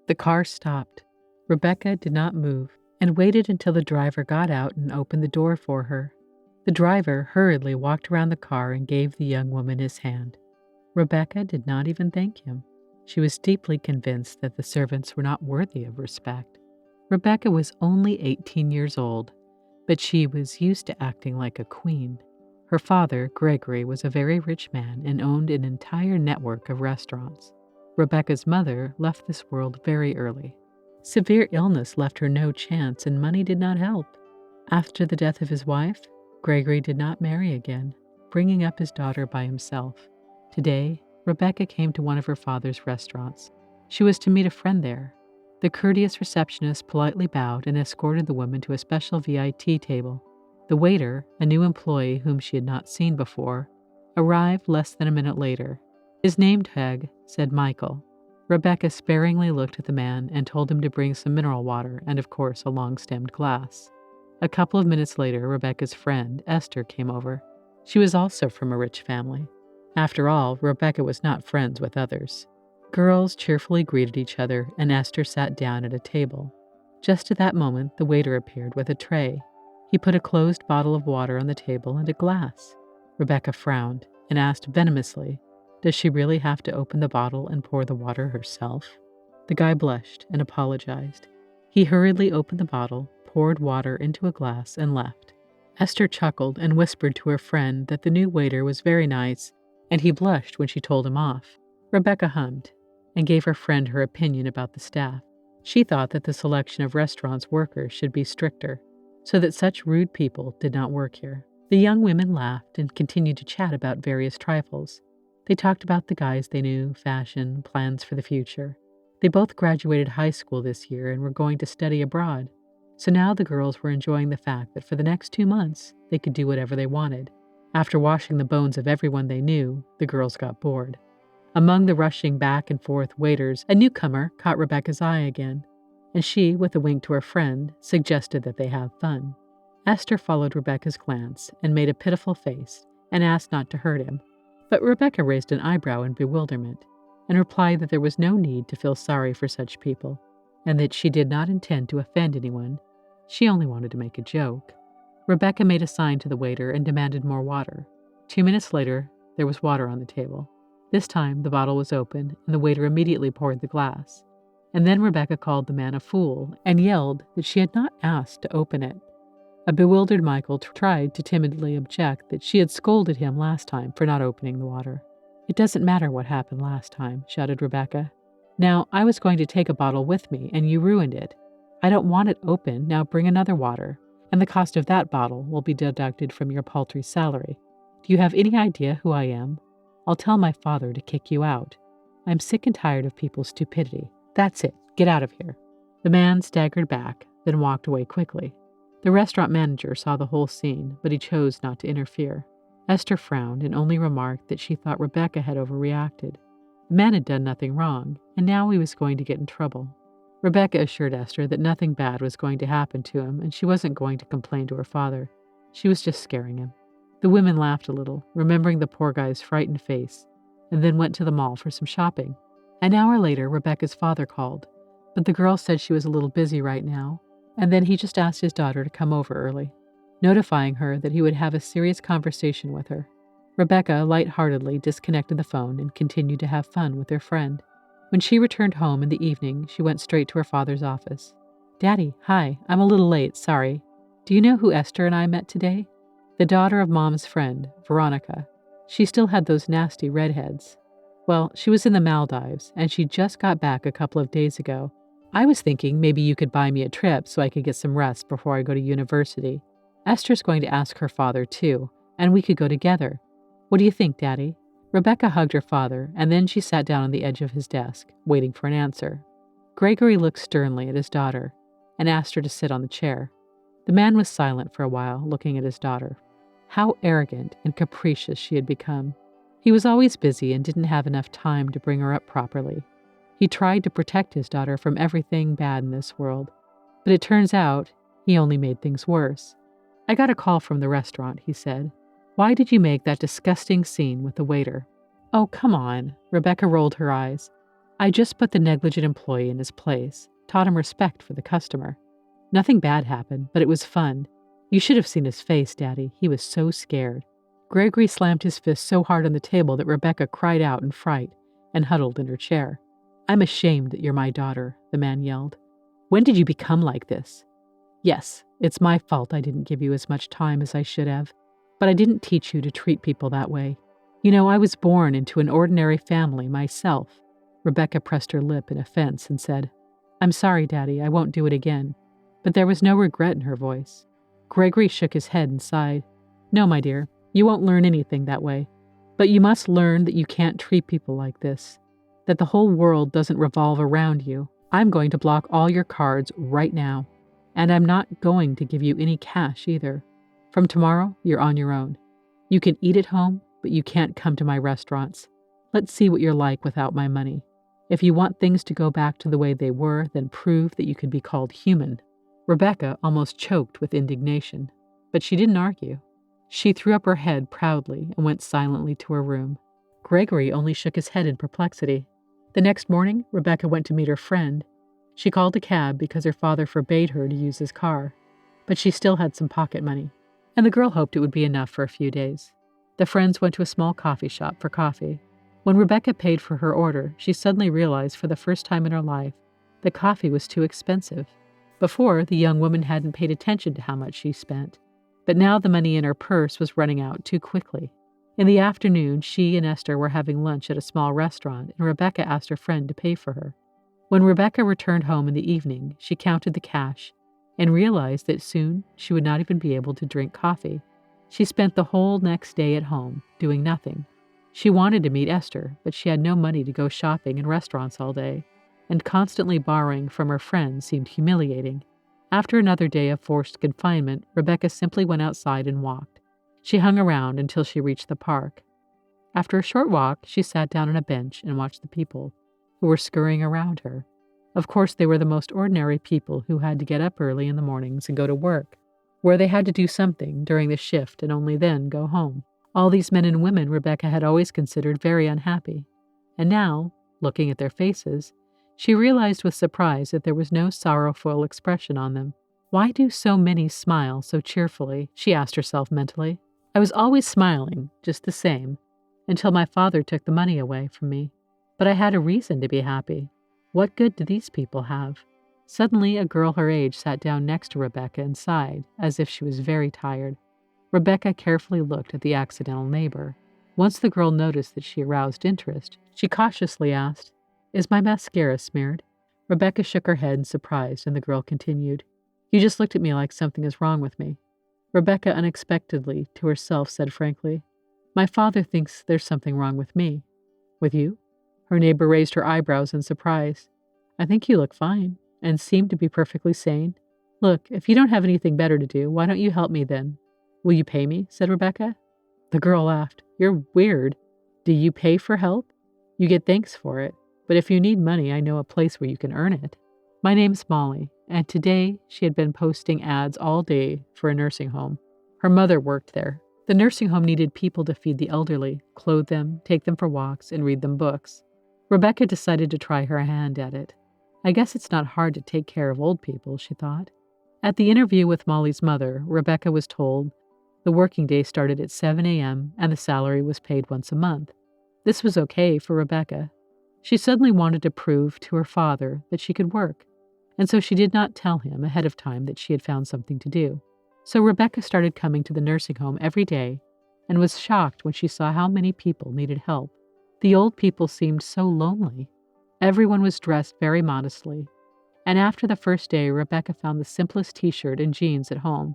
The car stopped. Rebecca did not move and waited until the driver got out and opened the door for her. The driver hurriedly walked around the car and gave the young woman his hand. Rebecca did not even thank him. She was deeply convinced that the servants were not worthy of respect. Rebecca was only 18 years old, but she was used to acting like a queen. Her father, Gregory, was a very rich man and owned an entire network of restaurants. Rebecca's mother left this world very early. Severe illness left her no chance, and money did not help. After the death of his wife, Gregory did not marry again, bringing up his daughter by himself. Today, Rebecca came to one of her father's restaurants. She was to meet a friend there. The courteous receptionist politely bowed and escorted the woman to a special VIP table. The waiter, a new employee whom she had not seen before, arrived less than a minute later. His name tag said Michael. Rebecca sparingly looked at the man and told him to bring some mineral water and, of course, a long-stemmed glass. A couple of minutes later, Rebecca's friend, Esther, came over. She was also from a rich family. After all, Rebecca was not friends with others. Girls cheerfully greeted each other, and Esther sat down at a table. Just at that moment, the waiter appeared with a tray. He put a closed bottle of water on the table and a glass. Rebecca frowned and asked venomously, "Does she really have to open the bottle and pour the water herself?" The guy blushed and apologized. He hurriedly opened the bottle, poured water into a glass, and left. Esther chuckled and whispered to her friend that the new waiter was very nice, and he blushed when she told him off. Rebecca hummed and gave her friend her opinion about the staff. She thought that the selection of restaurant's workers should be stricter, so that such rude people did not work here. The young women laughed and continued to chat about various trifles. They talked about the guys they knew, fashion, plans for the future. They both graduated high school this year and were going to study abroad. So now the girls were enjoying the fact that for the next 2 months, they could do whatever they wanted. After washing the bones of everyone they knew, the girls got bored. Among the rushing back and forth waiters, a newcomer caught Rebecca's eye again, and she, with a wink to her friend, suggested that they have fun. Esther followed Rebecca's glance and made a pitiful face and asked not to hurt him. But Rebecca raised an eyebrow in bewilderment and replied that there was no need to feel sorry for such people, and that she did not intend to offend anyone. She only wanted to make a joke. Rebecca made a sign to the waiter and demanded more water. 2 minutes later, there was water on the table. This time, the bottle was open, and the waiter immediately poured the glass. And then Rebecca called the man a fool and yelled that she had not asked to open it. A bewildered Michael tried to timidly object that she had scolded him last time for not opening the water. "It doesn't matter what happened last time," shouted Rebecca. "Now, I was going to take a bottle with me, and you ruined it. I don't want it open, now bring another water, and the cost of that bottle will be deducted from your paltry salary. Do you have any idea who I am? I'll tell my father to kick you out. I'm sick and tired of people's stupidity. That's it, get out of here." The man staggered back, then walked away quickly. The restaurant manager saw the whole scene, but he chose not to interfere. Esther frowned and only remarked that she thought Rebecca had overreacted. The man had done nothing wrong, and now he was going to get in trouble. Rebecca assured Esther that nothing bad was going to happen to him, and she wasn't going to complain to her father. She was just scaring him. The women laughed a little, remembering the poor guy's frightened face, and then went to the mall for some shopping. An hour later, Rebecca's father called, but the girl said she was a little busy right now, and then he just asked his daughter to come over early, notifying her that he would have a serious conversation with her. Rebecca lightheartedly disconnected the phone and continued to have fun with her friend. When she returned home in the evening, she went straight to her father's office. "Daddy, hi, I'm a little late, sorry. Do you know who Esther and I met today? The daughter of Mom's friend, Veronica. She still had those nasty redheads. Well, she was in the Maldives, and she just got back a couple of days ago. I was thinking maybe you could buy me a trip so I could get some rest before I go to university. Esther's going to ask her father, too, and we could go together. What do you think, Daddy?" Rebecca hugged her father, and then she sat down on the edge of his desk, waiting for an answer. Gregory looked sternly at his daughter and asked her to sit on the chair. The man was silent for a while, looking at his daughter. How arrogant and capricious she had become. He was always busy and didn't have enough time to bring her up properly. He tried to protect his daughter from everything bad in this world, but it turns out he only made things worse. "I got a call from the restaurant," he said. "Why did you make that disgusting scene with the waiter?" "Oh, come on." Rebecca rolled her eyes. I just put the negligent employee in his place, taught him respect for the customer. Nothing bad happened, but it was fun. You should have seen his face, Daddy. He was so scared. Gregory slammed his fist so hard on the table that Rebecca cried out in fright and huddled in her chair. I'm ashamed that you're my daughter, the man yelled. When did you become like this? Yes, it's my fault I didn't give you as much time as I should have, but I didn't teach you to treat people that way. You know, I was born into an ordinary family myself. Rebecca pressed her lip in offense and said, I'm sorry, Daddy, I won't do it again. But there was no regret in her voice. Gregory shook his head and sighed. No, my dear, you won't learn anything that way. But you must learn that you can't treat people like this, that the whole world doesn't revolve around you. I'm going to block all your cards right now, and I'm not going to give you any cash either. From tomorrow, you're on your own. You can eat at home, but you can't come to my restaurants. Let's see what you're like without my money. If you want things to go back to the way they were, then prove that you can be called human. Rebecca almost choked with indignation, but she didn't argue. She threw up her head proudly and went silently to her room. Gregory only shook his head in perplexity. The next morning, Rebecca went to meet her friend. She called a cab because her father forbade her to use his car, but she still had some pocket money, and the girl hoped it would be enough for a few days. The friends went to a small coffee shop for coffee. When Rebecca paid for her order, she suddenly realized for the first time in her life that coffee was too expensive. Before, the young woman hadn't paid attention to how much she spent, but now the money in her purse was running out too quickly. In the afternoon, she and Esther were having lunch at a small restaurant, and Rebecca asked her friend to pay for her. When Rebecca returned home in the evening, she counted the cash and realized that soon she would not even be able to drink coffee. She spent the whole next day at home, doing nothing. She wanted to meet Esther, but she had no money to go shopping in restaurants all day, and constantly borrowing from her friends seemed humiliating. After another day of forced confinement, Rebecca simply went outside and walked. She hung around until she reached the park. After a short walk, she sat down on a bench and watched the people who were scurrying around her. Of course, they were the most ordinary people who had to get up early in the mornings and go to work, where they had to do something during the shift and only then go home. All these men and women Rebecca had always considered very unhappy, and now, looking at their faces, she realized with surprise that there was no sorrowful expression on them. Why do so many smile so cheerfully? She asked herself mentally. I was always smiling, just the same, until my father took the money away from me. But I had a reason to be happy. What good do these people have? Suddenly, a girl her age sat down next to Rebecca and sighed, as if she was very tired. Rebecca carefully looked at the accidental neighbor. Once the girl noticed that she aroused interest, she cautiously asked, Is my mascara smeared? Rebecca shook her head in surprise, and the girl continued, You just looked at me like something is wrong with me. Rebecca unexpectedly to herself said frankly, My father thinks there's something wrong with me. With you? Her neighbor raised her eyebrows in surprise. I think you look fine, and seem to be perfectly sane. Look, if you don't have anything better to do, why don't you help me then? Will you pay me? Said Rebecca. The girl laughed. You're weird. Do you pay for help? You get thanks for it, but if you need money, I know a place where you can earn it. My name's Molly, and today she had been posting ads all day for a nursing home. Her mother worked there. The nursing home needed people to feed the elderly, clothe them, take them for walks, and read them books. Rebecca decided to try her hand at it. I guess it's not hard to take care of old people, she thought. At the interview with Molly's mother, Rebecca was told the working day started at 7 a.m. and the salary was paid once a month. This was okay for Rebecca. She suddenly wanted to prove to her father that she could work, and so she did not tell him ahead of time that she had found something to do. So Rebecca started coming to the nursing home every day and was shocked when she saw how many people needed help. The old people seemed so lonely. Everyone was dressed very modestly, and after the first day, Rebecca found the simplest t-shirt and jeans at home,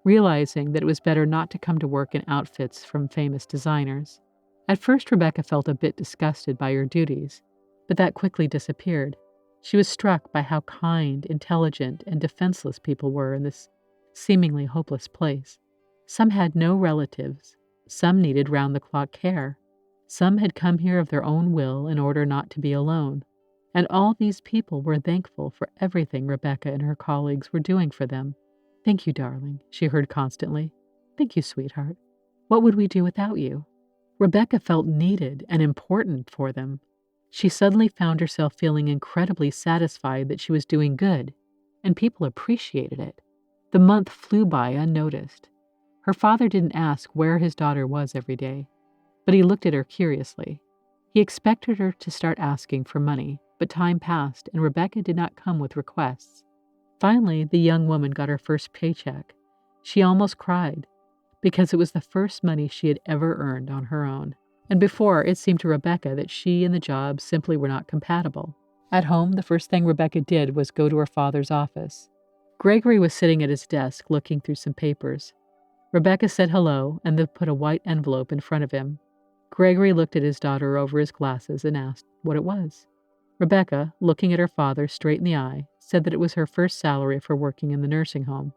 realizing that it was better not to come to work in outfits from famous designers. At first, Rebecca felt a bit disgusted by her duties, but that quickly disappeared. She was struck by how kind, intelligent, and defenseless people were in this seemingly hopeless place. Some had no relatives. Some needed round-the-clock care. Some had come here of their own will in order not to be alone. And all these people were thankful for everything Rebecca and her colleagues were doing for them. Thank you, darling, she heard constantly. Thank you, sweetheart. What would we do without you? Rebecca felt needed and important for them. She suddenly found herself feeling incredibly satisfied that she was doing good, and people appreciated it. The month flew by unnoticed. Her father didn't ask where his daughter was every day, but he looked at her curiously. He expected her to start asking for money, but time passed and Rebecca did not come with requests. Finally, the young woman got her first paycheck. She almost cried because it was the first money she had ever earned on her own. And before, it seemed to Rebecca that she and the job simply were not compatible. At home, the first thing Rebecca did was go to her father's office. Gregory was sitting at his desk looking through some papers. Rebecca said hello and then put a white envelope in front of him. Gregory looked at his daughter over his glasses and asked what it was. Rebecca, looking at her father straight in the eye, said that it was her first salary for working in the nursing home.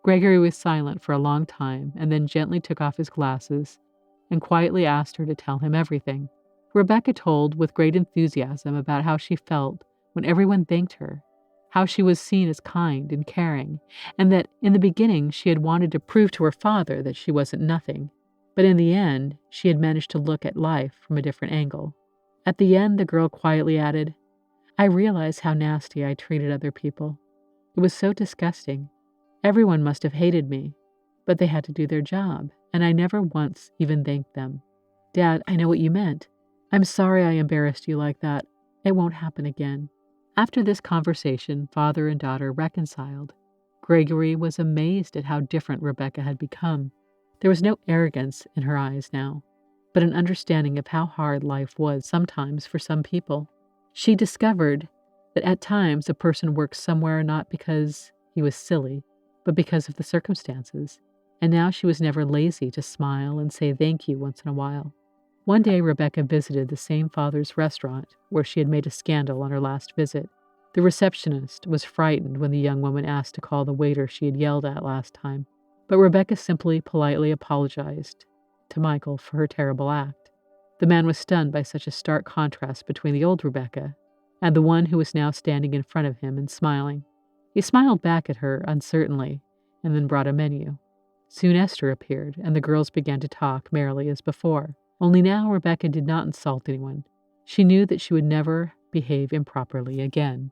Gregory was silent for a long time and then gently took off his glasses and quietly asked her to tell him everything. Rebecca told with great enthusiasm about how she felt when everyone thanked her, how she was seen as kind and caring, and that in the beginning she had wanted to prove to her father that she wasn't nothing, but in the end she had managed to look at life from a different angle. At the end, the girl quietly added, "I realize how nasty I treated other people. It was so disgusting. Everyone must have hated me, but they had to do their job, and I never once even thanked them. Dad, I know what you meant. I'm sorry I embarrassed you like that. It won't happen again." After this conversation, father and daughter reconciled. Gregory was amazed at how different Rebecca had become. There was no arrogance in her eyes now, but an understanding of how hard life was sometimes for some people. She discovered that at times a person worked somewhere not because he was silly, but because of the circumstances, and now she was never lazy to smile and say thank you once in a while. One day, Rebecca visited the same father's restaurant where she had made a scandal on her last visit. The receptionist was frightened when the young woman asked to call the waiter she had yelled at last time, but Rebecca simply politely apologized to Michael for her terrible act. The man was stunned by such a stark contrast between the old Rebecca and the one who was now standing in front of him and smiling. He smiled back at her uncertainly and then brought a menu. Soon Esther appeared, and the girls began to talk merrily as before. Only now Rebecca did not insult anyone. She knew that she would never behave improperly again.